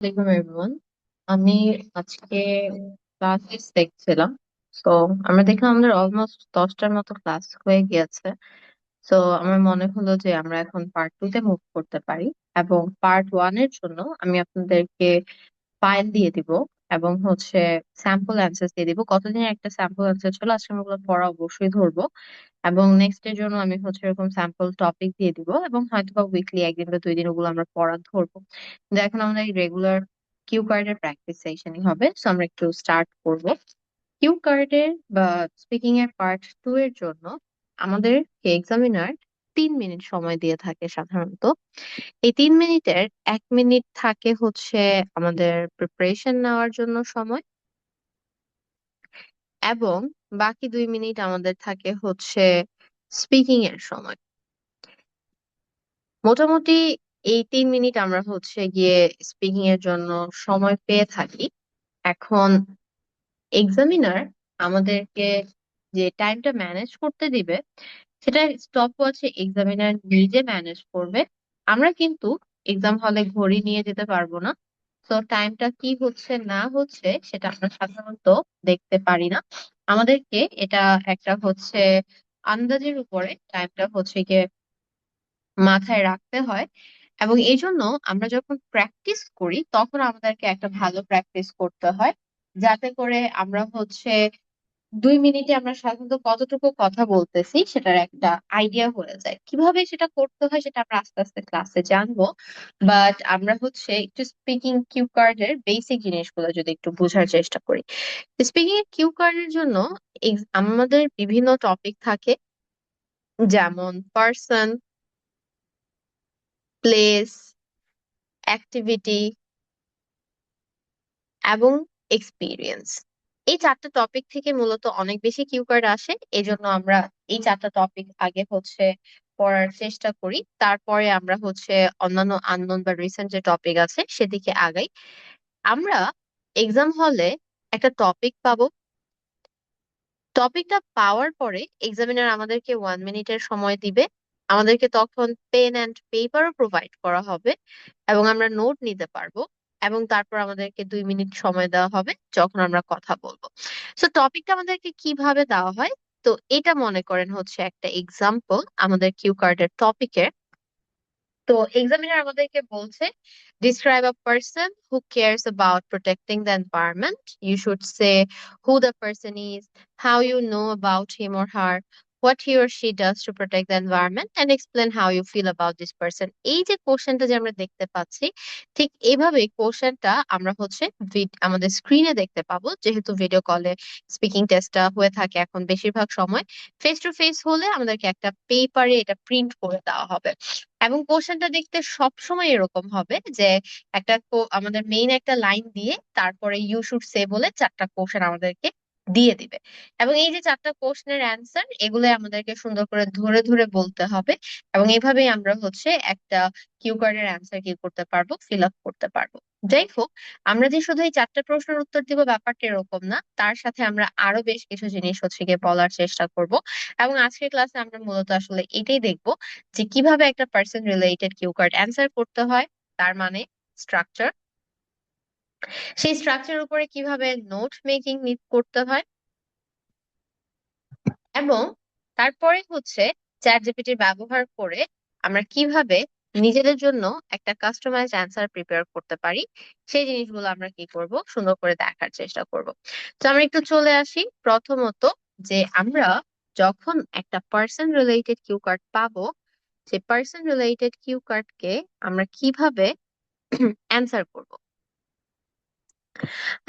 আসসালামাইকুম এভরিওয়ান। আমি আজকে ক্লাসেস দেখছিলাম। তো আমরা দেখলাম আমাদের অলমোস্ট 10টার মতো ক্লাস হয়ে গিয়েছে। তো আমার মনে হলো যে আমরা এখন পার্ট 2 তে মুভ করতে পারি, এবং পার্ট 1 এর জন্য আমি আপনাদেরকে ফাইল দিয়ে দিব এবং স্যাম্পল অ্যান্সার দিয়ে দিব। কতদিন একটা স্যাম্পল অ্যান্সার ছিল, আজকে আমরা ওগুলো পড়া অবশ্যই ধরবো। এবং নেক্সট এর জন্য আমি এরকম স্যাম্পল টপিক দিয়ে দিব, এবং হয়তো বা উইকলি একদিন বা 2 দিন ওগুলো আমরা পড়া ধরবো। কিন্তু এখন আমাদের রেগুলার কিউ কার্ডের প্র্যাকটিস সেশনই হবে, সো আমরা একটু স্টার্ট করব। কিউ কার্ডের বা স্পিকিং এর পার্ট 2 এর জন্য আমাদের এক্সামিনার 3 মিনিট সময় দিয়ে থাকে সাধারণত। এই 3 মিনিটের 1 মিনিট থাকে আমাদের প্রিপারেশন নেওয়ার জন্য সময়, এবং বাকি 2 মিনিট আমাদের থাকে স্পিকিং এর সময়। মোটামুটি এই 3 মিনিট আমরা গিয়ে স্পিকিং এর জন্য সময় পেয়ে থাকি। এখন এক্সামিনার আমাদেরকে যে টাইমটা ম্যানেজ করতে দিবে, সেটা স্টপ ওয়াচে এক্সামিনার নিজে ম্যানেজ করবে। আমরা কিন্তু এক্সাম হলে ঘড়ি নিয়ে যেতে পারবো না। তো টাইমটা কি হচ্ছে না হচ্ছে সেটা আমরা সাধারণত দেখতে পারি না। আমাদেরকে এটা একটা আন্দাজের উপরে টাইমটা গিয়ে মাথায় রাখতে হয়। এবং এই জন্য আমরা যখন প্র্যাকটিস করি তখন আমাদেরকে একটা ভালো প্র্যাকটিস করতে হয়, যাতে করে আমরা 2 মিনিটে আমরা সাধারণত কতটুকু কথা বলতেছি সেটার একটা আইডিয়া হয়ে যায়। কিভাবে সেটা করতে হয় সেটা আমরা আস্তে আস্তে ক্লাসে জানবো। বাট আমরা একটু স্পিকিং কিউ কার্ডের বেসিক জিনিসগুলো যদি একটু বোঝার চেষ্টা করি। স্পিকিং এর কিউ কার্ডের জন্য আমাদের বিভিন্ন টপিক থাকে, যেমন পার্সন, প্লেস, অ্যাক্টিভিটি এবং এক্সপিরিয়েন্স। এই 4টা টপিক থেকে মূলত অনেক বেশি কিউ কার্ড আসে। এই জন্য আমরা এই 4টা টপিক আগে পড়ার চেষ্টা করি, তারপরে আমরা অন্যান্য আননোন বা রিসেন্ট যে টপিক আছে সেদিকে আগাই। আমরা এক্সাম হলে একটা টপিক পাবো। টপিকটা পাওয়ার পরে এক্সামিনার আমাদেরকে 1 মিনিটের সময় দিবে। আমাদেরকে তখন পেন অ্যান্ড পেপারও প্রোভাইড করা হবে, এবং আমরা নোট নিতে পারবো। এবং তারপর আমাদেরকে 2 মিনিট সময় দেওয়া হবে যখন আমরা কথা বলবো। সো টপিকটা আমাদেরকে কিভাবে দেওয়া হয়, তো এটা মনে করেন একটা এক্সাম্পল আমাদের কিউ কার্ডের টপিকের। তো এক্সামিনার আমাদেরকে বলছে, describe a person who cares about protecting the environment. You should say who the person is, how you know about him or her, what he or she does to protect the environment, and explain how you feel about this person. এই যে কোশ্চেনটা যে আমরা দেখতে পাচ্ছি, ঠিক এইভাবে কোশ্চেনটা আমরা আমাদের স্ক্রিনে দেখতে পাবো। যেহেতু ভিডিও কলে স্পিকিং টেস্টটা হয়ে থাকে এখন বেশিরভাগ সময়, ফেস টু ফেস হলে আমাদেরকে একটা পেপারে এটা প্রিন্ট করে দেওয়া হবে। এবং কোশ্চেনটা দেখতে সব সময় এরকম হবে যে আমাদের মেইন একটা লাইন দিয়ে তারপরে ইউ শুড সে বলে 4টা কোশ্চেন আমাদেরকে দিয়ে দিবে। এবং এই যে 4টা কোশ্চেনের অ্যান্সার, এগুলো আমাদেরকে সুন্দর করে ধরে ধরে বলতে হবে। এবং এইভাবেই আমরা একটা কিউ কার্ডের অ্যান্সার কি করতে পারবো, ফিল আপ করতে পারবো। যাই হোক, আমরা যে শুধু এই 4টা প্রশ্নের উত্তর দিব ব্যাপারটা এরকম না, তার সাথে আমরা আরো বেশ কিছু জিনিস গিয়ে বলার চেষ্টা করব। এবং আজকের ক্লাসে আমরা মূলত আসলে এটাই দেখবো, যে কিভাবে একটা person related cue card answer করতে হয়, তার মানে স্ট্রাকচার, সেই স্ট্রাকচারের উপরে কিভাবে নোট মেকিং করতে হয়, এবং তারপরে চ্যাট জিপিটির ব্যবহার করে আমরা কিভাবে নিজেদের জন্য একটা কাস্টমাইজ অ্যান্সার প্রিপেয়ার করতে পারি, সেই জিনিসগুলো আমরা কি করব সুন্দর করে দেখার চেষ্টা করব। তো আমরা একটু চলে আসি প্রথমত, যে আমরা যখন একটা পার্সন রিলেটেড কিউ কার্ড পাবো, যে পার্সন রিলেটেড কিউ কার্ডকে আমরা কিভাবে অ্যান্সার করব।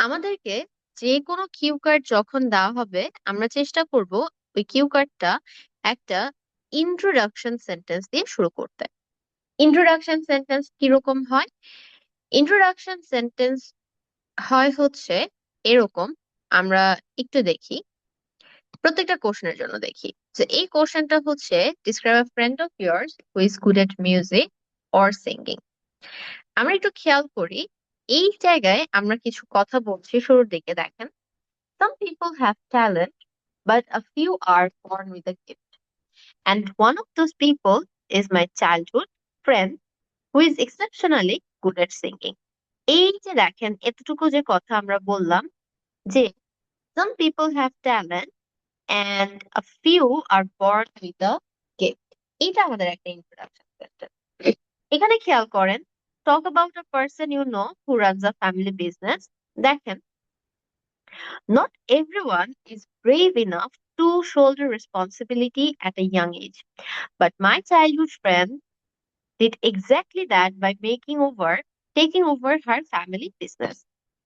আমাদেরকে যে কোনো কিউ কার্ড যখন দেওয়া হবে, আমরা চেষ্টা করব ওই কিউ কার্ডটা একটা ইন্ট্রোডাকশন সেন্টেন্স দিয়ে শুরু করতে। ইন্ট্রোডাকশন সেন্টেন্স কিরকম হয়? ইন্ট্রোডাকশন সেন্টেন্স হয় এরকম। আমরা একটু দেখি, প্রত্যেকটা কোশ্চেনের জন্য দেখি। যে এই কোশ্চেনটা describe a friend of years who is good at music or singing. আমরা একটু খেয়াল করি, এই জায়গায় আমরা কিছু কথা বলছি শুরুর দিকে, দেখেন, some people have talent but a few are born with a gift, and one of those people is my childhood friend who is exceptionally good at singing. এই যে দেখেন এতটুকু যে কথা আমরা বললাম যে some people have talent and a few are born with a gift, এটা আমাদের একটা ইন্ট্রোডাকশন সেন্টেন্স। এখানে খেয়াল করেন, talk about a person you know who runs a family business। দেখেন, not everyone is brave enough to shoulder responsibility at a young age, but my childhood friend did exactly that by taking over her family business।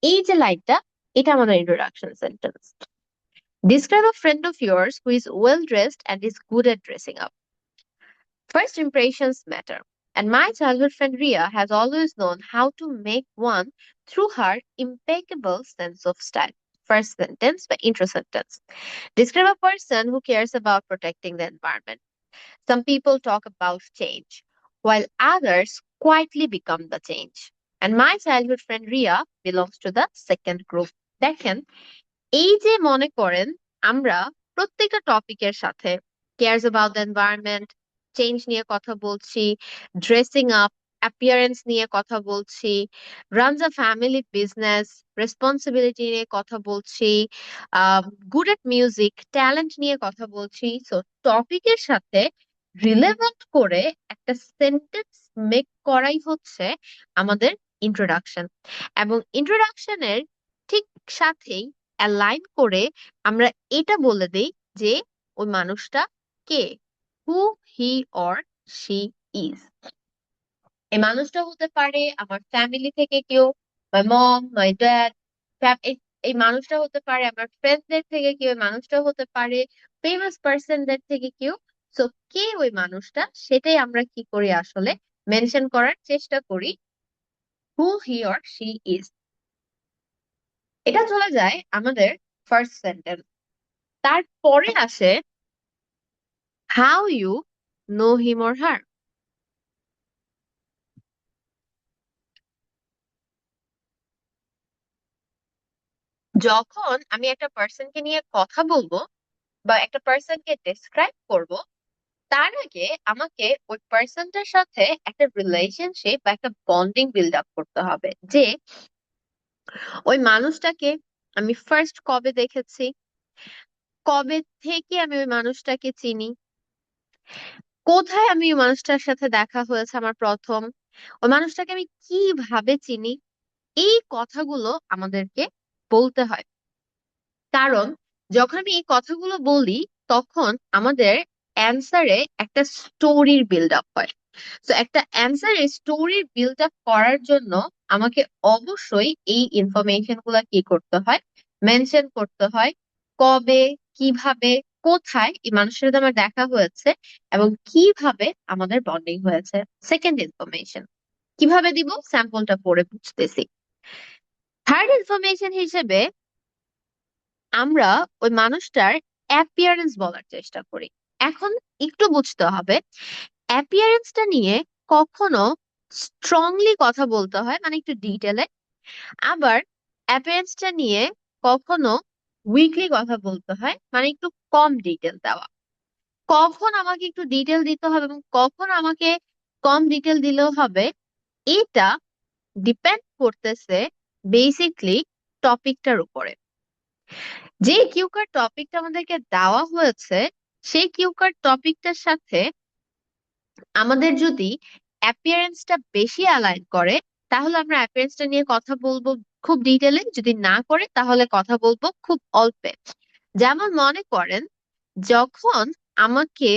এই যে লাইনটা, এটা আমাদের introduction sentence. Describe a friend of yours who is well dressed and is good at dressing up. First impressions matter, and my childhood friend Ria has always known how to make one through her impeccable sense of style. First sentence by intro sentence. Describe a person who cares about protecting the environment. Some people talk about change, while others quietly become the change. And my childhood friend Ria belongs to the second group. দেখেন, এই যে মনে করেন আমরা প্রত্যেকটা টপিকের সাথে cares about the environment, change নিয়ে কথা বলছি, ড্রেসিং আপ, অ্যাপিয়ারেন্স নিয়ে কথা বলছি, রানস আ ফ্যামিলি বিজনেস, রেসপন্সিবিলিটি নিয়ে কথা বলছি, গুড এট মিউজিক, ট্যালেন্ট নিয়ে কথা বলছি। সো টপিকের সাথে রিলেভেন্ট করে একটা সেন্টেন্স মেক করাই হচ্ছে আমাদের ইন্ট্রোডাকশন। এবং ইন্ট্রোডাকশনের ঠিক সাথেই অ্যালাইন করে আমরা এটা বলে দেই যে ওই মানুষটা কে, হু হি অর শি ইজ। এই মানুষটা হতে পারে আমার ফ্যামিলি থেকে কেউ, মাই মম, মাই ড্যাড। এই মানুষটা হতে পারে আমার ফ্রেন্ডদের থেকে কেউ, এই মানুষটা হতে পারে ফেমাস পার্সনদের থেকে কেউ। সো কে ওই মানুষটা, সেটাই আমরা কি করি আসলে মেনশন করার চেষ্টা করি, who he or she is. এটা চলে যায় আমাদের ফার্স্ট সেন্টেন্স। তারপরে আসে how you know him or her. যখন আমি একটা পার্সনকে নিয়ে কথা বলবো বা একটা পার্সনকে ডেসক্রাইব করব, তার আগে আমাকে ওই পার্সনটার সাথে একটা রিলেশনশিপ বা একটা বন্ডিং বিল্ড আপ করতে হবে। যে ওই মানুষটাকে আমি ফার্স্ট কবে দেখেছি, কবে থেকে আমি ওই মানুষটাকে চিনি, কোথায় আমি ওই মানুষটার সাথে দেখা হয়েছে আমার প্রথম, ওই মানুষটাকে আমি কিভাবে চিনি। এই কথাগুলো আমাদেরকে বলতে হয়। কারণ যখন আমি এই কথাগুলো বলি, তখন আমাদের অ্যান্সারে একটা স্টোরির বিল্ড আপ হয়। তো একটা অ্যান্সারে স্টোরির বিল্ড আপ করার জন্য আমাকে অবশ্যই এই ইনফরমেশন গুলা কি করতে হয়, মেনশন করতে হয়। কবে, কিভাবে, কোথায় এই মানুষের সাথে আমার দেখা হয়েছে এবং কিভাবে আমাদের বন্ডিং হয়েছে। সেকেন্ড ইনফরমেশন কিভাবে দিব, স্যাম্পলটা পড়ে বুঝতেছি। থার্ড ইনফরমেশন হিসেবে আমরা ওই মানুষটার অ্যাপিয়ারেন্স বলার চেষ্টা করি। এখন একটু বুঝতে হবে, অ্যাপিয়ারেন্সটা নিয়ে কখনো স্ট্রংলি কথা বলতে হয়, মানে একটু ডিটেলে। আবার অ্যাপিয়ারেন্সটা নিয়ে কখনো উইকলি কথা বলতে হয়, মানে একটু কম ডিটেল দেওয়া। কখন আমাকে একটু ডিটেল দিতে হবে এবং কখন আমাকে কম ডিটেল দিলেও হবে, এটা ডিপেন্ড করতেছে বেসিকলি টপিকটার উপরে। যে কিউকার টপিকটা আমাদেরকে দেওয়া হয়েছে, সেই কিউকার টপিকটার সাথে আমাদের যদি অ্যাপিয়ারেন্সটা বেশি অ্যালাইন করে, তাহলে আমরা অ্যাপিয়ারেন্সটা নিয়ে কথা বলবো খুব ডিটেলে। যদি না করে, তাহলে কথা বলবো খুব অল্পে। যেমন মনে করেন, যখন আমাকে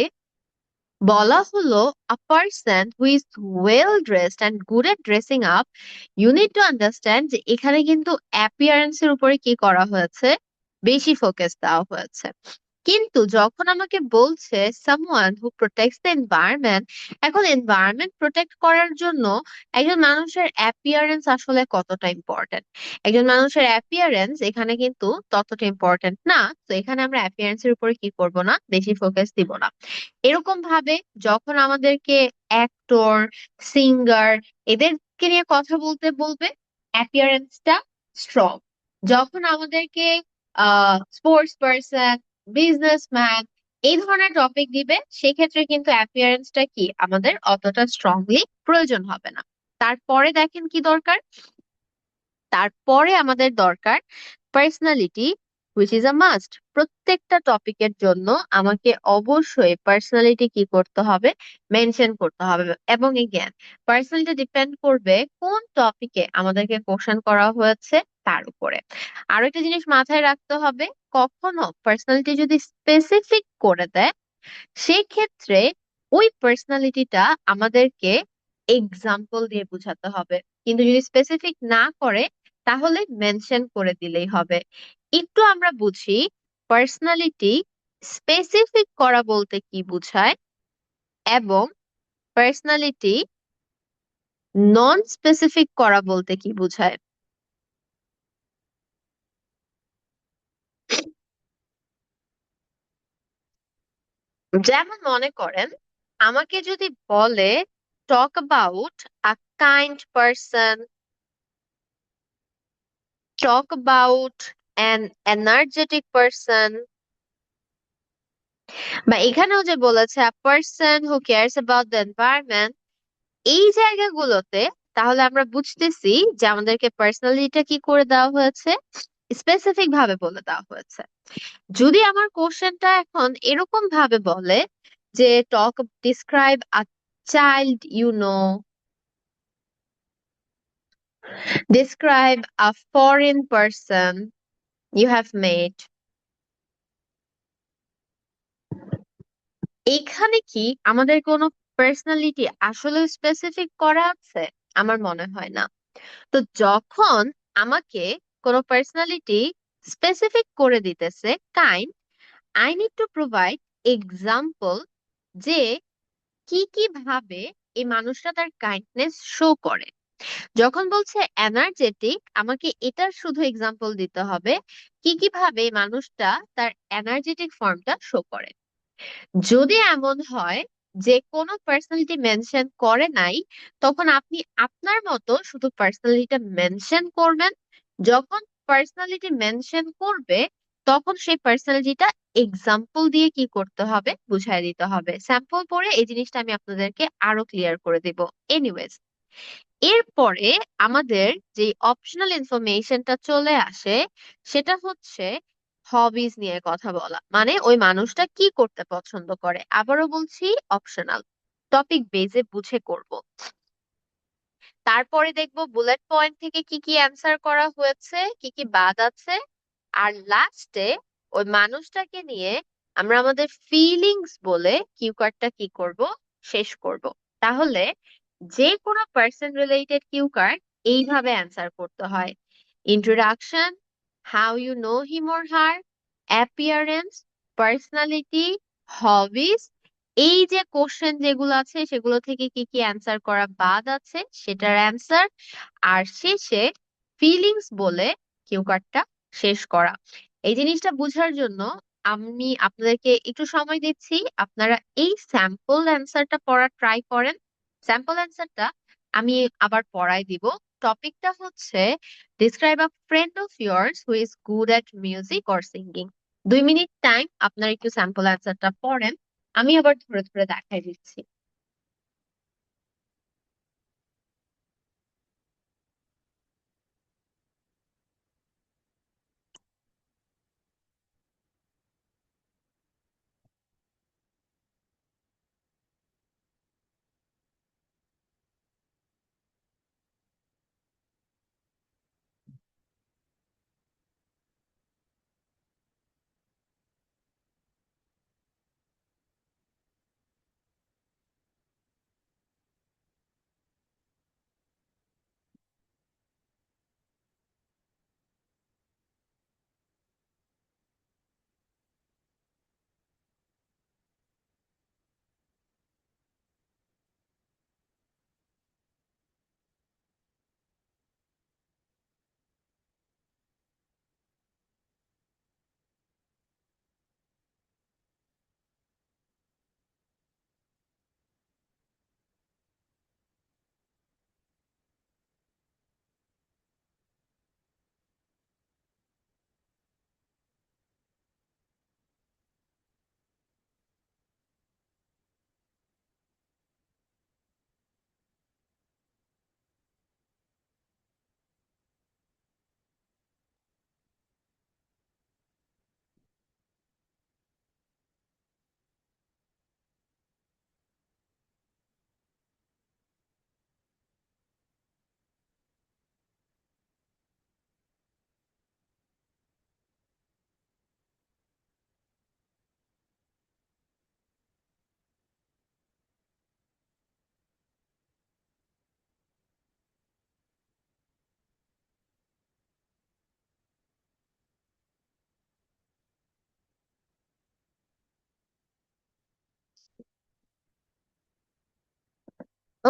বলা হলো a person who is well dressed and good at dressing up, you need to understand যে এখানে কিন্তু অ্যাপিয়ারেন্স এর উপরে কি করা হয়েছে, বেশি ফোকাস দেওয়া হয়েছে। কিন্তু যখন আমাকে বলছে someone who protects the environment, এখন এনভায়রনমেন্ট প্রোটেক্ট করার জন্য একজন মানুষের অ্যাপিয়ারেন্স আসলে কতটা ইম্পর্টেন্ট, একজন মানুষের অ্যাপিয়ারেন্স এখানে কিন্তু ততটা ইম্পর্টেন্ট না। তো এখানে আমরা অ্যাপিয়ারেন্স এর উপরে কি করব না, বেশি ফোকাস দিব না। এরকম ভাবে যখন আমাদেরকে অ্যাক্টর, সিঙ্গার, এদেরকে নিয়ে কথা বলতে বলবে, অ্যাপিয়ারেন্সটা স্ট্রং। যখন আমাদেরকে স্পোর্টস পার্সন, বিজনেসম্যান, এই ধরনের টপিক দিবে, সেক্ষেত্রে কিন্তু অ্যাপিয়ারেন্সটা কি আমাদের অতটা স্ট্রংলি প্রয়োজন হবে না। তারপরে দেখেন কি দরকার, তারপরে আমাদের দরকার personality, which is a must. প্রত্যেকটা টপিকের জন্য আমাকে অবশ্যই পার্সোনালিটি কি করতে হবে, মেনশন করতে হবে। এবং এগেন, পার্সোনালিটি ডিপেন্ড করবে কোন টপিকে আমাদেরকে কোশ্চেন করা হয়েছে তার উপরে। আরো একটা জিনিস মাথায় রাখতে হবে, কখনো পার্সোনালিটি যদি স্পেসিফিক করে দেয়, সেক্ষেত্রে ওই পার্সোনালিটিটা আমাদেরকে এক্সাম্পল দিয়ে বোঝাতে হবে। কিন্তু যদি স্পেসিফিক না করে, তাহলে মেনশন করে দিলেই হবে। একটু আমরা বুঝি পার্সোনালিটি স্পেসিফিক করা বলতে কি বোঝায়, এবং পার্সোনালিটি নন স্পেসিফিক করা বলতে কি বোঝায়। যেমন মনে করেন, আমাকে যদি বলে talk about a kind person, talk about an energetic person, বা এখানেও যে বলেছে a person who cares about the environment, এই জায়গাগুলোতে তাহলে আমরা বুঝতেছি যে আমাদেরকে পার্সোনালিটিটা কি করে দেওয়া হয়েছে, স্পেসিফিক ভাবে বলে দেওয়া হয়েছে। যদি আমার কোশ্চেনটা এখন এরকম ভাবে বলে যে talk, describe a child you know, describe a foreign person you have met, এইখানে কি আমাদের কোনো পার্সোনালিটি আসলে স্পেসিফিক করা আছে? আমার মনে হয় না। তো যখন আমাকে কোনো পার্সোনালিটি স্পেসিফিক করে দিতেছে kind, I need to provide example যে কি কি ভাবে এই মানুষটা তার কাইন্ডনেস শো করে। যখন বলছে এনার্জেটিক, আমাকে এটার শুধু এক্সাম্পল দিতে হবে কি কি ভাবে এই মানুষটা তার এনার্জেটিক ফর্মটা শো করে। যদি এমন হয় যে কোনো পার্সোনালিটি মেনশন করে নাই, তখন আপনি আপনার মতো শুধু পার্সোনালিটিটা মেনশন করবেন। যখন পার্সোনালিটি মেনশন করবে, তখন সেই পার্সোনালিটিটা এক্সাম্পল দিয়ে কি করতে হবে, বুঝাই দিতে হবে। স্যাম্পল পরে এই জিনিসটা আমি আপনাদেরকে আরো ক্লিয়ার করে দিব। এনিওয়েজ, এরপরে আমাদের যে অপশনাল ইনফরমেশনটা চলে আসে, সেটা হচ্ছে হবিজ নিয়ে কথা বলা, মানে ওই মানুষটা কি করতে পছন্দ করে। আবারও বলছি, অপশনাল, টপিক বেজে বুঝে করব। তারপরে দেখব বুলেট পয়েন্ট থেকে কি কি অ্যান্সার করা হয়েছে, কি কি বাদ আছে। আর লাস্টে ওই মানুষটাকে নিয়ে আমরা আমাদের ফিলিংস বলে কিউ কার্ডটা কি করব, শেষ করব। তাহলে যে কোনো পার্সন রিলেটেড কিউ কার্ড এইভাবে অ্যান্সার করতে হয়: introduction, how you know him or her, appearance, personality, hobbies. এই যে কোশ্চেন যেগুলো আছে সেগুলো থেকে কি কি অ্যান্সার করা বাদ আছে সেটার অ্যান্সার, আর শেষে ফিলিংস বলে কিউ কার্ডটা শেষ করা। এই জিনিসটা বোঝার জন্য আমি আপনাদেরকে একটু সময় দিচ্ছি। আপনারা এই স্যাম্পল অ্যান্সারটা পড়া ট্রাই করেন। স্যাম্পল অ্যান্সারটা আমি আবার পড়াই দিব। টপিকটা হচ্ছে describe a friend of years who is good at music or singing. 2 minute time, আপনারা একটু স্যাম্পল অ্যান্সারটা পড়েন, আমি আবার ধরে ধরে দেখাই দিচ্ছি।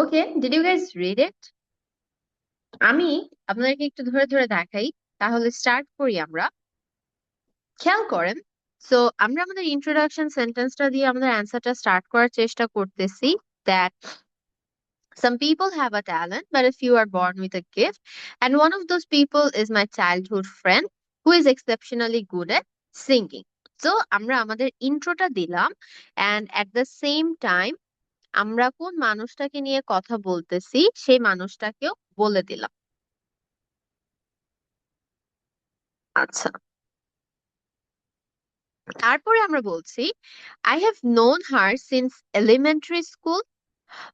Okay, did you guys read it? আমি আপনাদেরকে একটু ধরে ধরে দেখাই, তাহলে স্টার্ট করি আমরা। খেয়াল করেন। সো আমরা আমাদের ইন্ট্রোডাকশন সেন্টেন্সটা দিয়ে আমাদের অ্যান্সারটা স্টার্ট করার চেষ্টা করতেছি। That some people have a talent, but a few are born with a gift. And one of those people is my childhood friend who is exceptionally good at singing. So আমরা আমাদের ইন্ট্রোটা দিলাম, and at the same time আমরা কোন মানুষটাকে নিয়ে কথা বলতেছি সেই মানুষটাকেও বলে দিলাম। আচ্ছা, তারপরে আমরা বলছি I have known her since elementary school.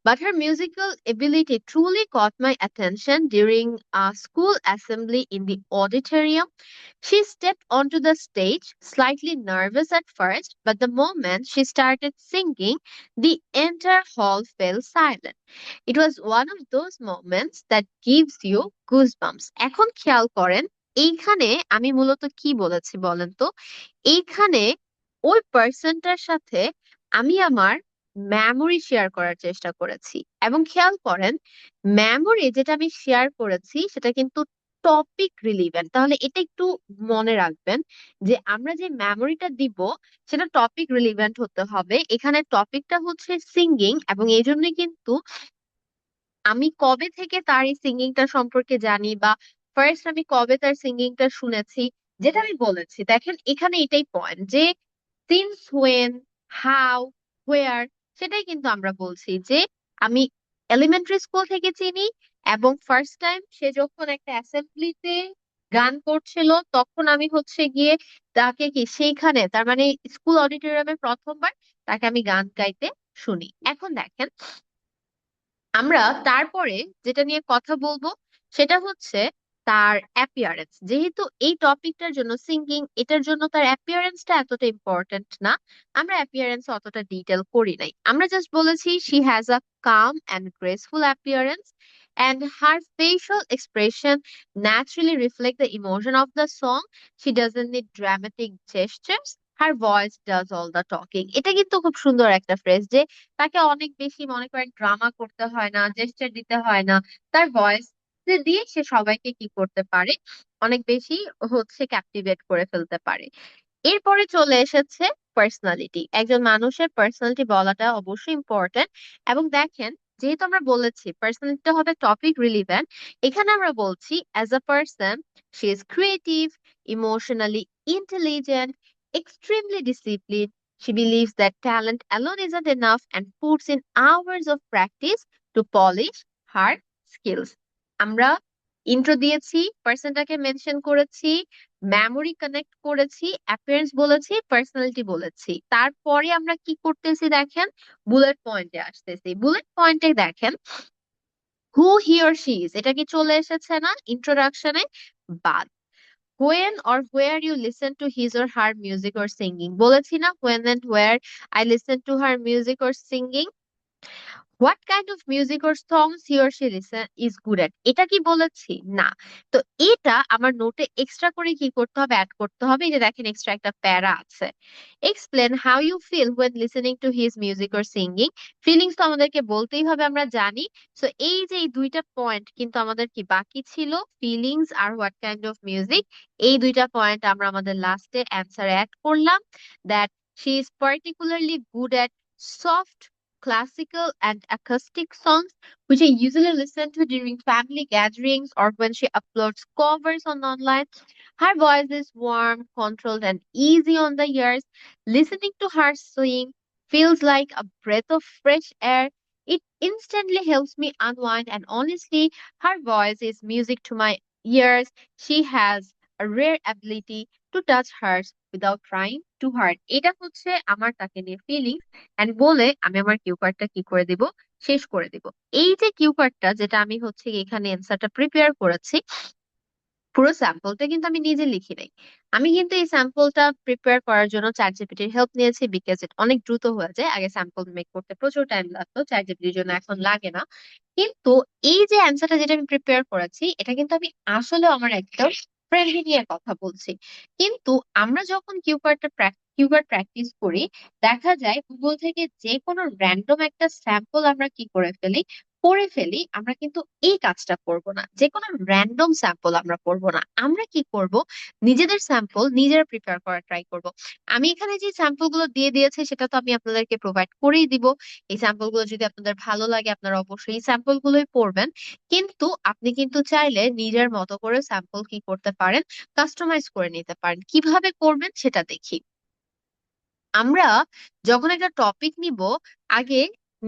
But her musical ability truly caught my attention during a school assembly in the auditorium. She stepped onto the stage, slightly nervous at first, but the moment she started singing, the entire hall fell silent. It was one of those moments that gives you goosebumps. এখন খেয়াল করেন, এইখানে আমি মূলত কি বলেছি বলেন তো? এইখানে ওই পার্সনটার সাথে আমি আমার মেমোরি শেয়ার করার চেষ্টা করেছি, এবং খেয়াল করেন মেমোরি যেটা আমি শেয়ার করেছি সেটা কিন্তু টপিক রিলিভেন্ট। তাহলে এটা একটু মনে রাখবেন যে আমরা যে মেমোরিটা দিব সেটা টপিক রিলিভেন্ট হতে হবে। এখানে টপিকটা হচ্ছে সিঙ্গিং, এবং এই জন্যই কিন্তু আমি কবে থেকে তার এই সিঙ্গিংটা সম্পর্কে জানি, বা ফার্স্ট আমি কবে তার সিঙ্গিংটা শুনেছি, যেটা আমি বলেছি। দেখেন এখানে এটাই পয়েন্ট যে সিন্স হোয়েন, হাউ, হোয়ার, সেটাই কিন্তু আমরা বলছি যে আমি এলিমেন্টারি স্কুল থেকে চিনি, এবং ফার্স্ট টাইম সে যখন একটা অ্যাসেম্বলিতে গান করছিল তখন আমি হচ্ছে গিয়ে তাকে কি সেইখানে, তার মানে স্কুল অডিটোরিয়ামে প্রথমবার তাকে আমি গান গাইতে শুনি। এখন দেখেন আমরা তারপরে যেটা নিয়ে কথা বলবো সেটা হচ্ছে তার অ্যাপিয়ারেন্স। যেহেতু এই টপিকটার জন্য সিঙ্গিং, এটার জন্য তার অ্যাপিয়ারেন্সটা এতটা ইম্পর্ট্যান্ট না, আমরা অ্যাপিয়ারেন্স অতটা ডিটেল করি নাই। আমরা জাস্ট বলেছি she has a calm and graceful appearance and her facial expression naturally reflect the emotion of the song. She doesn't need dramatic gestures. Her voice does all the talking. এটা কিন্তু খুব সুন্দর একটা phrase যে তাকে অনেক বেশি মনে করেন ড্রামা করতে হয় না, জেস্টার দিতে হয় না, তার ভয়েস দিয়ে সে সবাইকে কি করতে পারে, অনেক বেশি হচ্ছে ক্যাপটিভেট করে ফেলতে পারে। এরপরে চলে এসেছে পার্সোনালিটি। একজন মানুষের পার্সোনালিটি বলাটা অবশ্যই ইম্পর্টেন্ট। এবং দেখেন, যেহেতু আমরা বলেছি পার্সোনালিটিটা হবে টপিক রিলিভেন্ট, এখানে আমরা বলছি as a person she is creative, emotionally intelligent, extremely disciplined. She believes that talent alone isn't enough and puts in hours of practice to polish her skills. আমরা ইন্ট্রো দিয়েছি, পার্সনটাকে মেনশন করেছি, memory connect করেছি, appearance বলেছি, personality বলেছি। তারপরে আমরা কি করতেছি দেখেন, বুলেট পয়েন্টে আসতেছি। বুলেট পয়েন্টে দেখেন হু হি অর শি ইজ, এটা কি চলে এসেছে না ইন্ট্রোডাকশনে? বাদ। when or where you listen to his or her music or singing, বলেছি না when and where I listen to her music or singing, what kind of music or songs he or she listen is good at, এটা কি বলেছি? না। তো এটা আমার নোটে এক্সট্রা করে কি করতে হবে, অ্যাড করতে হবে। এই যে দেখেন এক্সট্রা একটা প্যারা আছে, explain how you feel when listening to his music or singing. Feelings তো আমাদেরকে বলতেই হবে, আমরা জানি। সো এই যে এই দুইটা পয়েন্ট কিন্তু আমাদের কি বাকি ছিল, ফিলিংস আর হোয়াট কাইন্ড অফ মিউজিক। এই দুইটা পয়েন্ট আমরা আমাদের লাস্টে অ্যান্সার অ্যাড করলাম। That she is particularly good at soft classical and acoustic songs, which I usually listen to during family gatherings or when she uploads covers on online. Her voice is warm, controlled, and easy on the ears. Listening to her sing feels like a breath of fresh air. It instantly helps me unwind, and honestly, her voice is music to my ears. She has a rare ability to touch hers without trying too hard. এটা হচ্ছে আমার তাকে নিয়ে feeling, and বলে আমি আমার Q কার্ডটা কি করে দিব, শেষ করে দিব। এই যে কিউ কার্ডটা যেটা আমি হচ্ছে এখানে অ্যান্সারটা প্রিপেয়ার করেছি, পুরো স্যাম্পলটা কিন্তু আমি নিজে লিখি নাই। আমি কিন্তু এই স্যাম্পলটা প্রিপেয়ার করার জন্য চ্যাট জিপিটির হেল্প নিয়েছি, বিকজ ইট অনেক দ্রুত হয়ে যায়। আগে স্যাম্পল মেক করতে প্রচুর টাইম লাগতো, চ্যাট জিপিটির জন্য এখন লাগে না। কিন্তু এই যে অ্যান্সারটা যেটা আমি প্রিপেয়ার করেছি, এটা কিন্তু আমি আসলে আমার একটা ফ্রেন্ডকে নিয়ে কথা বলছি। কিন্তু আমরা যখন কিউ কার্ড প্র্যাকটিস করি, দেখা যায় গুগল থেকে যে কোনো র্যান্ডম একটা স্যাম্পল আমরা কি করে ফেলি, করে ফেলি, আমরা কিন্তু এই কাজটা করব না, যে কোনো র্যান্ডম স্যাম্পল আমরা করব না। আমরা কি করব, নিজেদের স্যাম্পল নিজেরা প্রিপেয়ার করার ট্রাই করব। আমি এখানে যে স্যাম্পল গুলো দিয়ে দিয়েছি সেটা তো আমি আপনাদেরকে প্রোভাইড করেই দিব। এই স্যাম্পল গুলো যদি আপনাদের ভালো লাগে আপনারা অবশ্যই এই স্যাম্পল গুলোই পড়বেন। কিন্তু আপনি কিন্তু চাইলে নিজের মতো করে স্যাম্পল কি করতে পারেন, কাস্টমাইজ করে নিতে পারেন। কিভাবে করবেন সেটা দেখি। আমরা যখন একটা টপিক নিব, আগে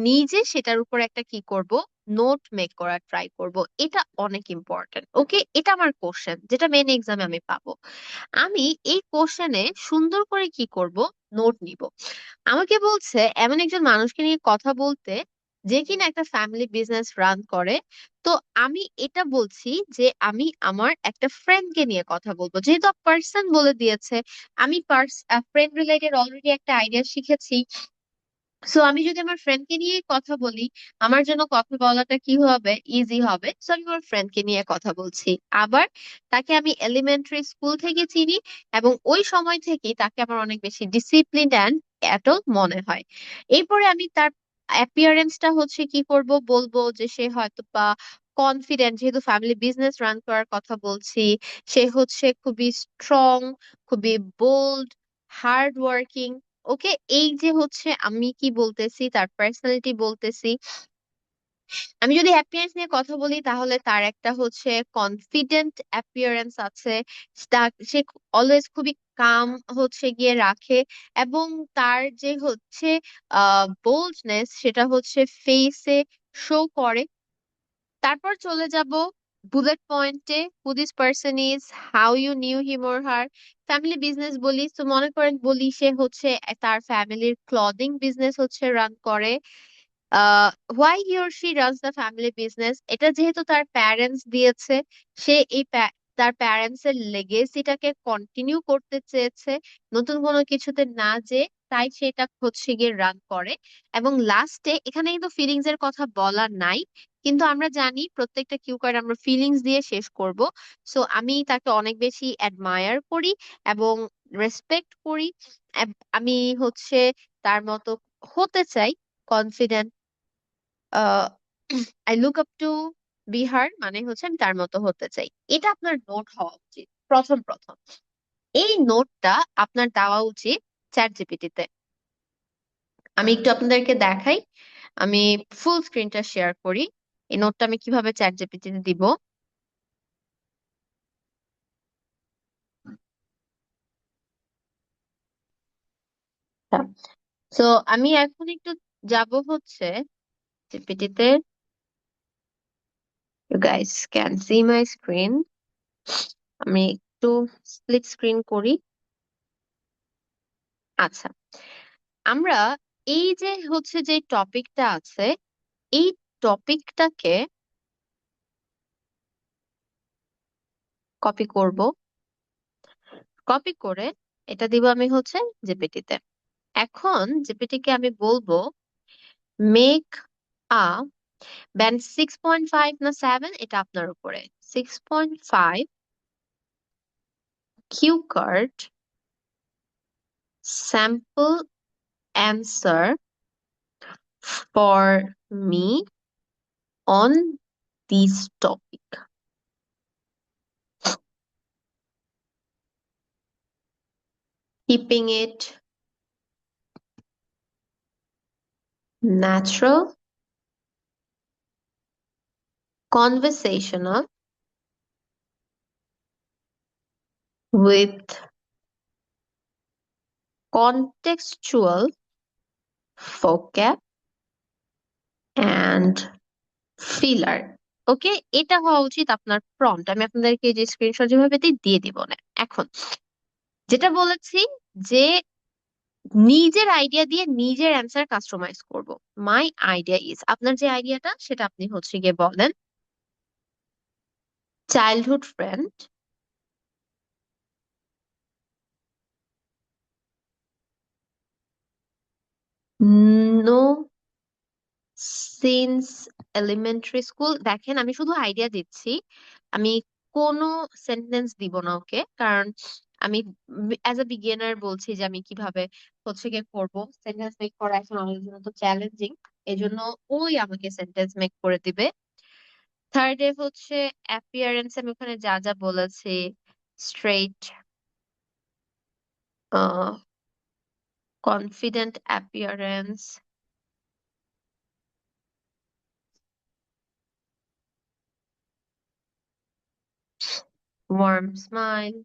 নিজে সেটার উপর একটা কি করব, নোট মেক করার ট্রাই করব। এটা অনেক ইম্পর্টেন্ট। ওকে, এটা আমার কোশ্চেন যেটা মেন এক্সামে আমি পাবো। আমি এই কোশ্চেনে সুন্দর করে কি করব, নোট নিব। আমাকে বলছে এমন একজন মানুষকে নিয়ে কথা বলতে যে কিনা একটা ফ্যামিলি বিজনেস রান করে। তো আমি এটা বলছি যে আমি আমার একটা ফ্রেন্ডকে নিয়ে কথা বলবো, যেহেতু পার্সন বলে দিয়েছে। আমি ফ্রেন্ড রিলেটেড অলরেডি একটা আইডিয়া শিখেছি। সো আমি যদি আমার ফ্রেন্ডকে নিয়ে কথা বলি, আমার জন্য কথা বলাটা কি হবে, ইজি হবে। সো আমি আমার ফ্রেন্ডকে নিয়ে কথা বলছি। আবার তাকে আমি এলিমেন্টারি স্কুল থেকে চিনি, এবং ওই সময় থেকেই তাকে আমার অনেক বেশি ডিসিপ্লিন অ্যান্ড অ্যাডল্ট মনে হয়। এরপরে আমি তার অ্যাপিয়ারেন্সটা হচ্ছে কি করব, বলবো যে সে হয়তো বা কনফিডেন্ট, যেহেতু ফ্যামিলি বিজনেস রান করার কথা বলছি। সে হচ্ছে খুবই স্ট্রং, খুবই বোল্ড, হার্ড ওয়ার্কিং। ওকে, এই যে হচ্ছে আমি কি বলতেছি, তার পার্সোনালিটি বলতেছি। আমি যদি অ্যাপিয়ারেন্স নিয়ে কথা বলি, তাহলে তার একটা হচ্ছে কনফিডেন্ট অ্যাপিয়ারেন্স আছে। সে অলওয়েজ খুবই কাম হচ্ছে গিয়ে রাখে, এবং তার যে হচ্ছে বোল্ডনেস সেটা হচ্ছে ফেসে শো করে। তারপর চলে যাব বুলেট পয়েন্টে, who this person is, how you knew him or her. Family business বলি তো মনে করেন বলি সে হচ্ছে তার ফ্যামিলির ক্লদিং বিজনেস হচ্ছে রান করে। Why he or she runs the family business, এটা যেহেতু তার প্যারেন্টস দিয়েছে, সে তার প্যারেন্টস এর লেগেসিটাকে কন্টিনিউ করতে চেয়েছে, নতুন কোনো কিছুতে না যে, তাই সেটা হচ্ছে গিয়ে রান করে। এবং লাস্টে এখানে কিন্তু ফিলিংস এর কথা বলা নাই, কিন্তু আমরা জানি প্রত্যেকটা কিউ কার্ড আমরা ফিলিংস দিয়ে শেষ করব। সো আমি তাকে অনেক বেশি অ্যাডমায়ার করি এবং রেসপেক্ট করি। আমি হচ্ছে তার মতো হতে চাই, confident. Ah I look up to Bihar, মানে হচ্ছে আমি তার মতো হতে চাই। এটা আপনার নোট হওয়া উচিত প্রথম প্রথম। এই নোটটা আপনার দেওয়া উচিত চ্যাট জিপিটিতে। আমি একটু আপনাদেরকে দেখাই। আমি ফুল স্ক্রিনটা শেয়ার করি। এই নোটটা আমি কিভাবে চ্যাট জিপিটিতে দিব। তো আমি এখন একটু যাব হচ্ছে জিপিটিতে। You guys can see my screen. আমি একটু স্প্লিট স্ক্রিন করি। আচ্ছা, আমরা এই যে হচ্ছে যে টপিকটা আছে, এই টপিকটাকে কপি করব। কপি করে এটা দিব আমি হচ্ছে জিপিটিতে। এখন জিপিটিকে আমি বলবো মেক আ ব্যান্ড 6.5 না 7, এটা আপনার উপরে। 6.5 cue card sample answer for me on this topic, keeping it natural, conversational, with contextual vocab and filler. ওকে, এটা হওয়া উচিত আপনার প্রম্পট। আমি আপনাদেরকে যে স্ক্রিনশট যেভাবে দিই দিয়ে দিব না। এখন যেটা বলেছি যে নিজের আইডিয়া দিয়ে নিজের অ্যান্সার কাস্টমাইজ করব। মাই আইডিয়া ইজ, আপনার যে আইডিয়াটা সেটা আপনি হচ্ছে গিয়ে বলেন। Childhood friend, know since elementary school. দেখেন আমি শুধু আইডিয়া দিচ্ছি, আমি কোনো সেন্টেন্স দিব না ওকে, কারণ আমি অ্যাজ আ বিগিনার বলছি যে আমি কিভাবে হচ্ছে গিয়ে করবো। সেন্টেন্স মেক করা এখন আমাদের জন্য তো চ্যালেঞ্জিং, এই জন্য ওই আমাকে সেন্টেন্স মেক করে দিবে। থার্ড এ হচ্ছে অ্যাপিয়ারেন্স, আমি ওখানে যা যা বলেছি, straight, confident appearance, warm smile,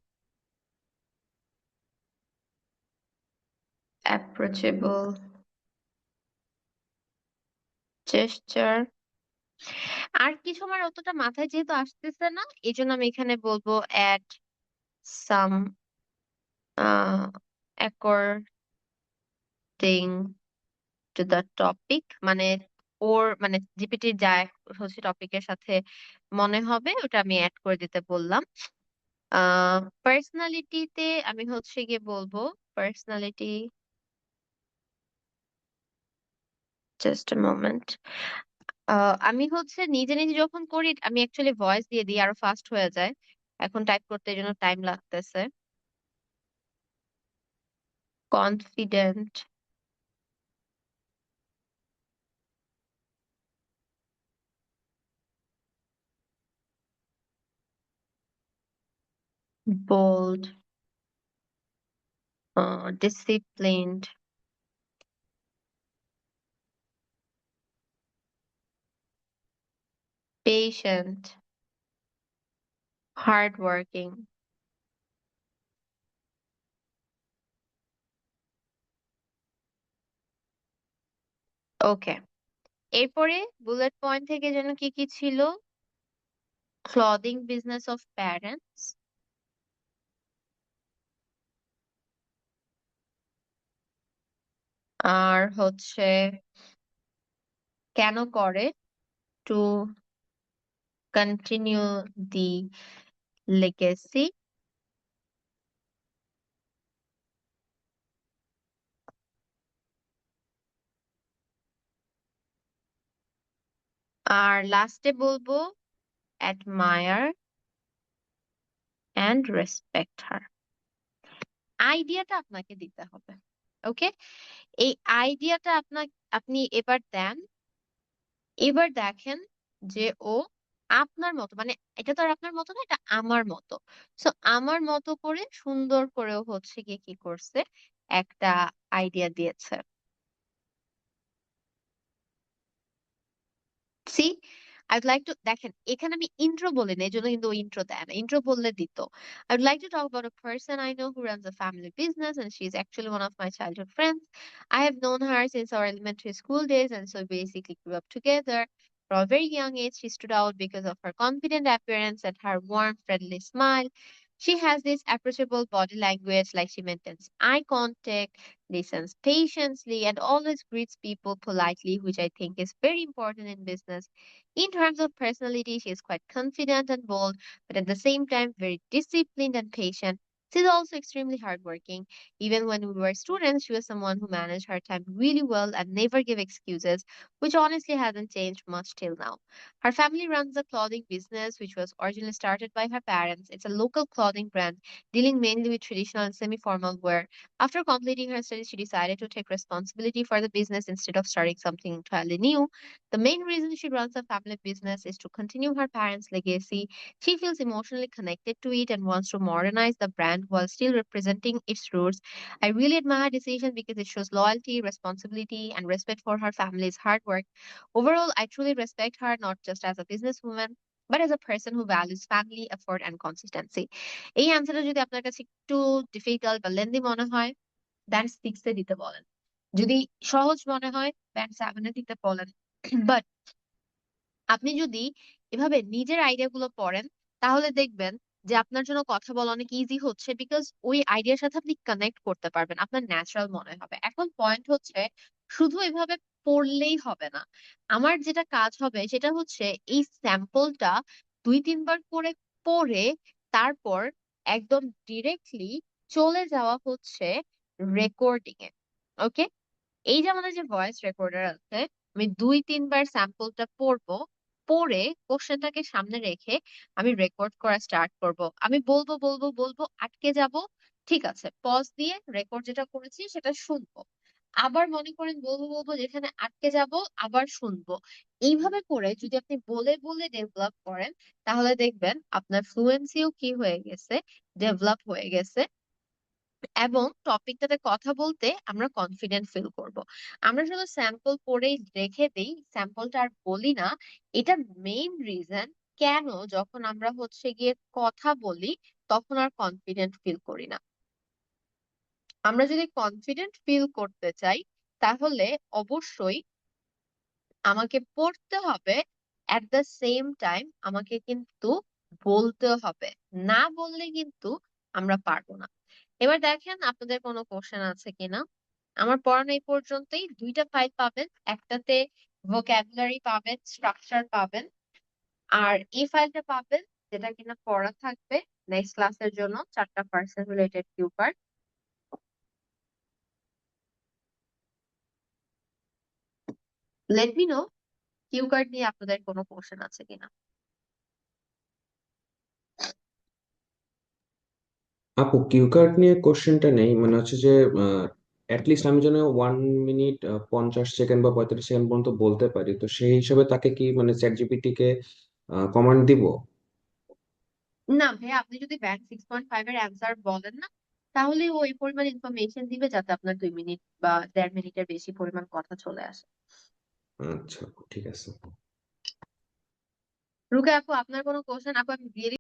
approachable gesture. আর কিছু আমার অতটা মাথায় যেহেতু আসতেছে না, এই জন্য আমি এখানে বলবো add some according to the topic, মানে ওর মানে জিপিটির যা হচ্ছে টপিকের সাথে মনে হবে ওটা আমি অ্যাড করে দিতে বললাম। পার্সোনালিটিতে আমি হচ্ছে গিয়ে বলবো পার্সোনালিটি, জাস্ট আ মোমেন্ট। আমি হচ্ছে নিজে নিজে যখন করি আমি অ্যাকচুয়ালি ভয়েস দিয়ে দিই, আরো ফাস্ট হয়ে যায়। এখন টাইপ করতে এই জন্য টাইম লাগতেছে। Confident, bold, disciplined, patient, hard working. Okay, এরপরে বুলেট পয়েন্ট থেকে যেন কি কি ছিল? ক্লদিং বিজনেস অফ প্যারেন্টস, আর হচ্ছে কেন করে, টু কন্টিনিউ দি লেগেসি, আর লাস্টে বলবো অ্যাডমায়ার অ্যান্ড রেসপেক্ট হার। আইডিয়াটা আপনাকে দিতে হবে। ওকে, এই আইডিয়াটা আপনি এবার দেন। এবার দেখেন যে ও আপনার মতো, মানে এটা তো আর আপনার মতো না, এটা আমার মতো। সো আমার মতো করে সুন্দর করেও হচ্ছে গিয়ে কি করছে, একটা আইডিয়া দিয়েছে। সি, I'd like to দেখেন এখানে আমি ইন্ট্রো বলি না, এই জন্য কিন্তু ইন্ট্রো দেয় না, ইন্ট্রো বললে দিত। I'd like to talk about a person I know who runs a family business and she's actually one of my childhood friends. I have known her since our elementary school days and so basically grew up together. From a very young age, she stood out because of her confident appearance and her warm, friendly smile. She has this approachable body language, like she maintains eye contact, listens patiently, and always greets people politely, which I think is very important in business. In terms of personality, she is quite confident and bold, but at the same time, very disciplined and patient. She's also extremely hardworking. Even when we were students, she was someone who managed her time really well and never gave excuses, which honestly hasn't changed much till now. Her family runs a clothing business, which was originally started by her parents. It's a local clothing brand dealing mainly with traditional and semi formal wear. After completing her studies, she decided to take responsibility for the business instead of starting something entirely new. The main reason she runs a family business is to continue her parents' legacy. She feels emotionally connected to it and wants to modernize the brand while still representing its roots. I really admire her decision because it shows loyalty, responsibility, and respect for her family's hard work. Overall, I truly respect her not just as a businesswoman, but as a person who values family, effort, and consistency. এই অ্যান্সারটা যদি আপনার কাছে একটু difficult বা lengthy মনে হয়, band সিক্সে দিতে বলেন। যদি সহজ মনে হয়, ব্যান্ড সেভেনে দিতে বলেন। বাট আপনি যদি এভাবে নিজের আইডিয়া গুলো পড়েন, তাহলে দেখবেন যে আপনার জন্য কথা বলা অনেক ইজি হচ্ছে, বিকজ ওই আইডিয়ার সাথে আপনি কানেক্ট করতে পারবেন, আপনার ন্যাচারাল মনে হবে। এখন পয়েন্ট হচ্ছে শুধু এভাবে পড়লেই হবে না। আমার যেটা কাজ হবে সেটা হচ্ছে এই স্যাম্পলটা 2-3 বার করে পড়ে তারপর একদম ডিরেক্টলি চলে যাওয়া হচ্ছে রেকর্ডিং এ। ওকে, এই যে আমাদের যে ভয়েস রেকর্ডার আছে, আমি 2-3 বার স্যাম্পলটা পড়বো, পড়ে কোশ্চেনটাকে সামনে রেখে আমি রেকর্ড করা স্টার্ট করব। আমি বলবো বলবো বলবো, আটকে যাব, ঠিক আছে, পজ দিয়ে রেকর্ড যেটা করেছি সেটা শুনবো। আবার মনে করেন বলবো বলবো, যেখানে আটকে যাব আবার শুনবো। এইভাবে করে যদি আপনি বলে বলে ডেভেলপ করেন, তাহলে দেখবেন আপনার ফ্লুয়েন্সিও কি হয়ে গেছে, ডেভেলপ হয়ে গেছে। এবং টপিকটাতে কথা বলতে আমরা কনফিডেন্ট ফিল করব। আমরা শুধু স্যাম্পল পড়েই রেখে দিই, স্যাম্পলটা আর বলি না। এটা মেইন রিজন কেন যখন আমরা হচ্ছে গিয়ে কথা বলি তখন আর কনফিডেন্ট ফিল করি না। আমরা যদি কনফিডেন্ট ফিল করতে চাই, তাহলে অবশ্যই আমাকে পড়তে হবে, অ্যাট দ্য সেম টাইম আমাকে কিন্তু বলতে হবে। না বললে কিন্তু আমরা পারবো না। এবার দেখেন আপনাদের কোনো কোশ্চেন আছে কিনা। আমার পড়ানো এই পর্যন্তই। দুইটা ফাইল পাবেন, একটাতে ভোক্যাবুলারি পাবেন, স্ট্রাকচার পাবেন, আর এই ফাইলটা পাবেন যেটা কিনা পড়া থাকবে নেক্সট ক্লাসের জন্য, 4টা person related cue card. Let me no cue card নিয়ে আপনাদের কোনো কোশ্চেন আছে কিনা। আপু, কিউ কার্ড নিয়ে কোশ্চেনটা নেই, মানে হচ্ছে যে অ্যাটলিস্ট আমি যেন 1 মিনিট 50 সেকেন্ড বা 45 সেকেন্ড পর্যন্ত বলতে পারি, তো সেই হিসাবে তাকে কি মানে চ্যাট জিপিটি কে কমান্ড দিব? না ভাইয়া, আপনি যদি ব্যান্ড 6.5 এর অ্যান্সার বলেন না, তাহলে ওই পরিমাণ ইনফরমেশন দিবে যাতে আপনার 2 মিনিট বা 1.5 মিনিটের বেশি পরিমাণ কথা চলে আসে। আচ্ছা আপু, ঠিক আছে। রুকে আপু, আপনার কোনো কোশ্চেন? আপু আমি দিয়ে